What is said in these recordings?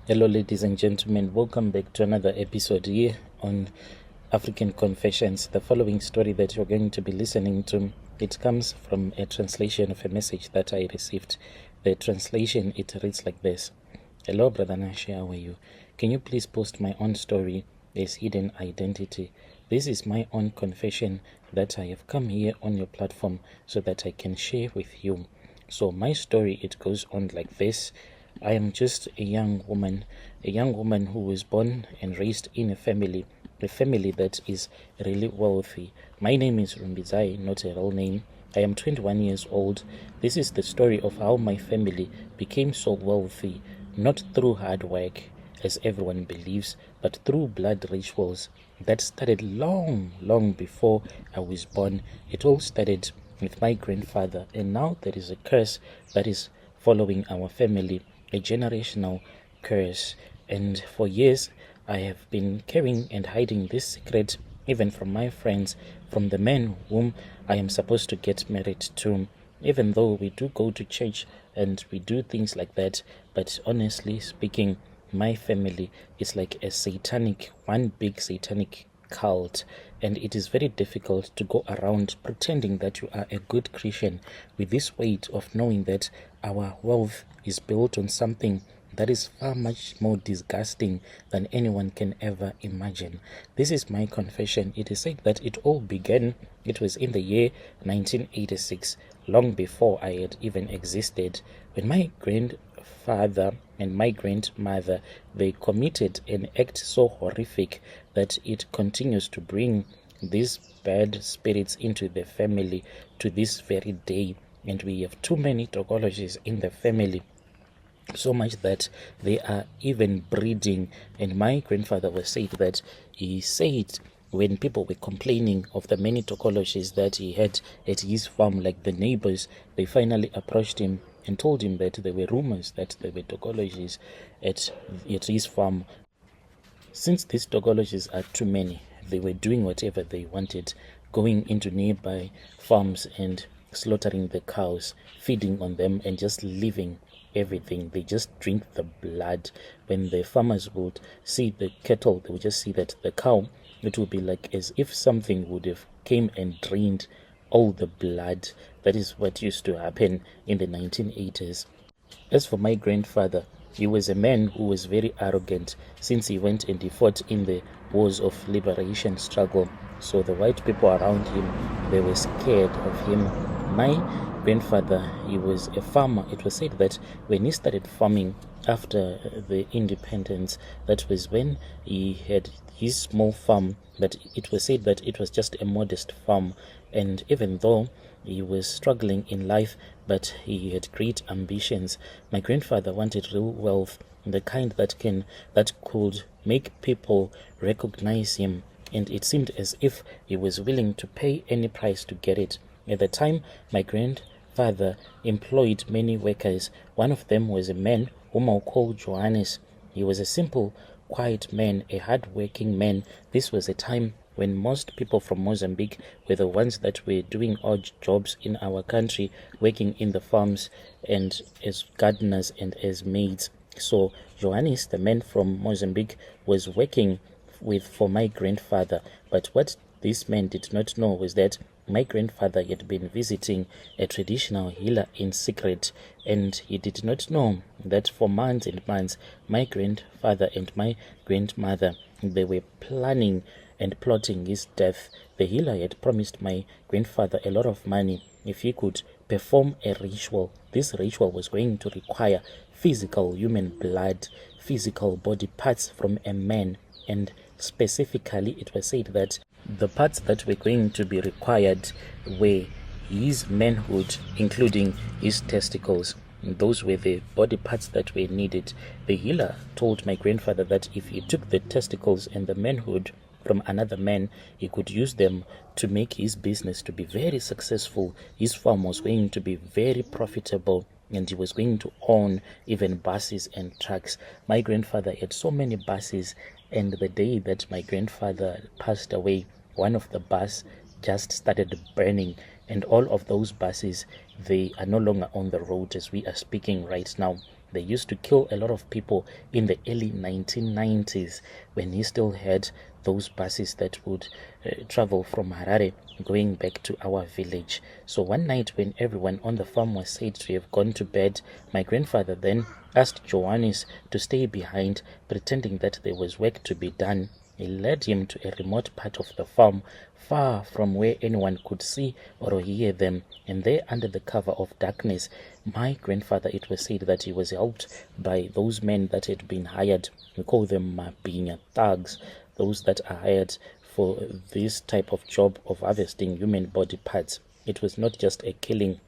Hello, ladies and gentlemen. Welcome back to another episode here on African Confessions. The following story that you're going to be listening to, it comes from a translation of a message that I received. The translation, it reads like this. Hello, Brother Nashi, how are you? Can you please post my own story as hidden identity? This is my own confession that I have come here on your platform so that I can share with you. So my story, it goes on like this. I am just a young woman who was born and raised in a family that is really wealthy. My name is Rumbizai, not a real name. I am 21 years old. This is the story of how my family became so wealthy, not through hard work, as everyone believes, but through blood rituals that started long before I was born. It all started with my grandfather, and now there is a curse that is following our family, a generational curse. And for years I have been carrying and hiding this secret, even from my friends, from the men whom I am supposed to get married to. Even though we do go to church and we do things like that, but honestly speaking, my family is like one big satanic cult, and it is very difficult to go around pretending that you are a good Christian with this weight of knowing that our wealth is built on something that is far much more disgusting than anyone can ever imagine. This is my confession. It is said that it all began, it was in the year 1986, long before I had even existed, when my grandfather and my grandmother, they committed an act so horrific that it continues to bring these bad spirits into the family to this very day. And we have too many topologies in the family, so much that they are even breeding. And my grandfather was said that he said when people were complaining of the many topologies that he had at his farm, like the neighbors, they finally approached him and told him that there were rumors that there were topologies at his farm. Since these topologies are too many, they were doing whatever they wanted, going into nearby farms and slaughtering the cows, feeding on them, and just leaving everything. They just drink the blood. When the farmers would see the cattle, they would just see that the cow, it would be like as if something would have came and drained all the blood. That is what used to happen in the 1980s. As for my grandfather, he was a man who was very arrogant, since he went and he fought in the wars of liberation struggle. So the white people around him, they were scared of him. My grandfather, he was a farmer. It was said that when he started farming after the independence, that was when he had his small farm, but it was said that it was just a modest farm. And even though he was struggling in life, but he had great ambitions, my grandfather wanted real wealth, the kind that could make people recognize him, and it seemed as if he was willing to pay any price to get it. At the time, my grandfather employed many workers. One of them was a man whom I'll call Johannes. He was a simple, quiet man, a hard-working man. This was a time when most people from Mozambique were the ones that were doing odd jobs in our country, working in the farms and as gardeners and as maids. So Johannes, the man from Mozambique, was working for my grandfather. But what this man did not know was that my grandfather had been visiting a traditional healer in secret, and he did not know that for months and months my grandfather and my grandmother, they were planning and plotting his death. The healer had promised my grandfather a lot of money if he could perform a ritual. This ritual was going to require physical human blood, physical body parts from a man, and specifically it was said that the parts that were going to be required were his manhood, including his testicles. Those were the body parts that were needed. The healer told my grandfather that if he took the testicles and the manhood from another man, he could use them to make his business to be very successful. His farm was going to be very profitable, and he was going to own even buses and trucks. My grandfather had so many buses, and the day that my grandfather passed away, one of the bus just started burning, and all of those buses, they are no longer on the road as we are speaking right now. They used to kill a lot of people in the early 1990s when he still had those buses that would travel from Harare going back to our village. So one night when everyone on the farm was said to have gone to bed, my grandfather then asked Johannes to stay behind, pretending that there was work to be done. He led him to a remote part of the farm, far from where anyone could see or hear them, and there under the cover of darkness, my grandfather, it was said that he was helped by those men that had been hired. We call them being thugs, those that are hired for this type of job of harvesting human body parts. It was not just a killing,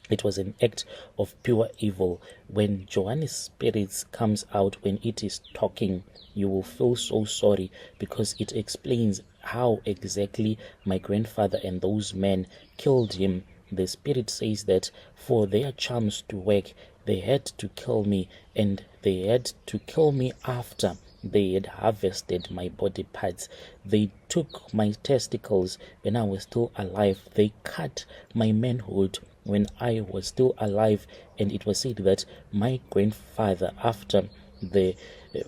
it was an act of pure evil. When Johannes' spirits comes out, when it is talking, you will feel so sorry, because it explains how exactly my grandfather and those men killed him. The spirit says that for their charms to work, they had to kill me, and they had to kill me after they had harvested my body parts. They took my testicles when I was still alive. They cut my manhood when I was still alive, and it was said that my grandfather, after the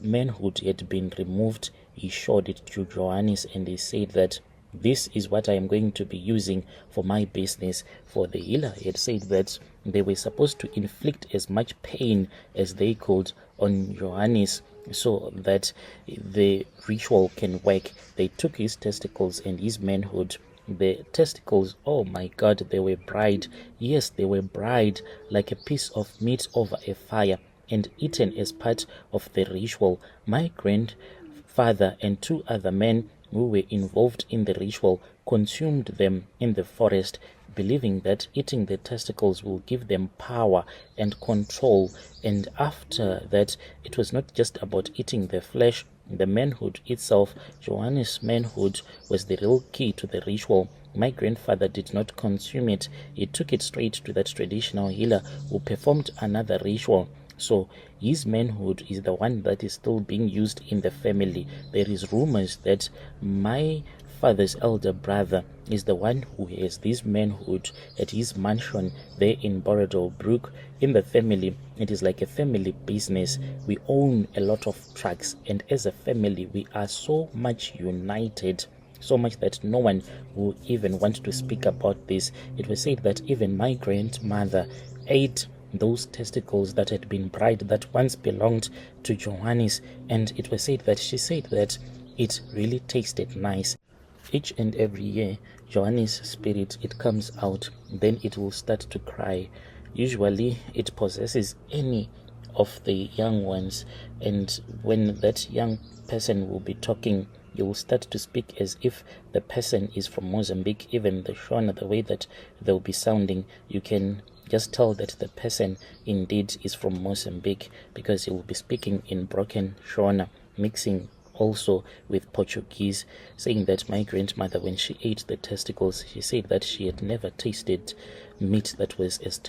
manhood had been removed, he showed it to Johannes, and he said that this is what I am going to be using for my business. For the healer had said that they were supposed to inflict as much pain as they could on Johannes so that the ritual can work. They took his testicles and his manhood. The testicles, oh my God, they were bright. Yes, they were bright like a piece of meat over a fire, and eaten as part of the ritual. My grandfather and two other men who were involved in the ritual consumed them in the forest, believing that eating the testicles will give them power and control. And after that, it was not just about eating the flesh, the manhood itself. Johannes' manhood was the real key to the ritual. My grandfather did not consume it. He took it straight to that traditional healer who performed another ritual. So his manhood is the one that is still being used in the family. There is rumors that my father's elder brother is the one who has this manhood at his mansion there in Brook. In the family, it is like a family business. We own a lot of trucks, and as a family, we are so much united, so much that no one will even want to speak about this. It was said that even my grandmother ate those testicles that had been bride that once belonged to Johannes, and it was said that she said that it really tasted nice. Each and every year, Johannes' spirit, it comes out, then it will start to cry. Usually it possesses any of the young ones, and when that young person will be talking, you will start to speak as if the person is from Mozambique. Even the Shona, the way that they'll be sounding, you can just tell that the person indeed is from Mozambique, because he will be speaking in broken Shona, mixing also with Portuguese, saying that my grandmother, when she ate the testicles, she said that she had never tasted meat that was as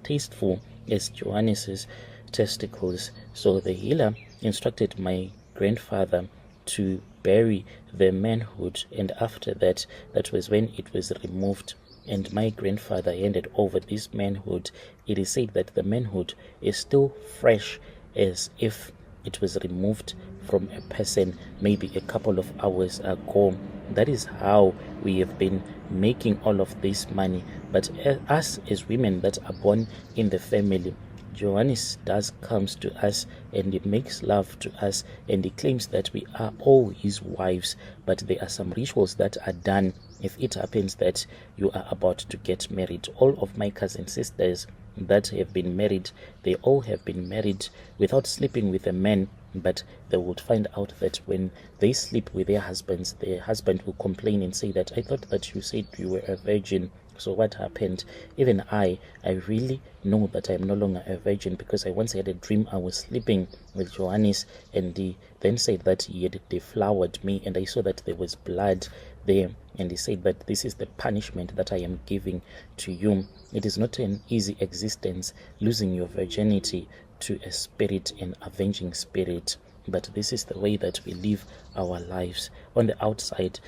tasteful as Johannes's testicles. So the healer instructed my grandfather to bury the manhood, and after that, that was when it was removed, and my grandfather handed over this manhood. It is said that the manhood is still fresh as if it was removed from a person maybe a couple of hours ago. That is how we have been making all of this money. But us as women that are born in the family, Johannes does comes to us and he makes love to us, and he claims that we are all his wives. But there are some rituals that are done if it happens that you are about to get married. All of my cousin sisters that have been married, they all have been married without sleeping with a man, but they would find out that when they sleep with their husbands, their husband will complain and say that, I thought that you said you were a virgin, so what happened? Even I really know that I'm no longer a virgin, because I once had a dream I was sleeping with Johannes, and he then said that he had deflowered me, and I saw that there was blood there, and he said that this is the punishment that I am giving to you. It is not an easy existence, losing your virginity to a spirit, an avenging spirit, but this is the way that we live our lives. On the outside,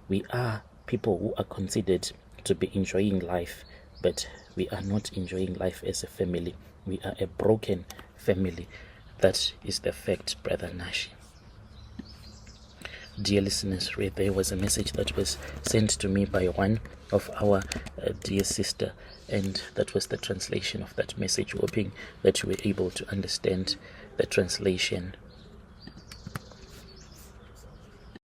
we are people who are considered to be enjoying life, but we are not enjoying life as a family. We are a broken family. That is the fact, Brother Nashi. Dear listeners, there was a message that was sent to me by one of our dear sister, and that was the translation of that message, hoping that you were able to understand the translation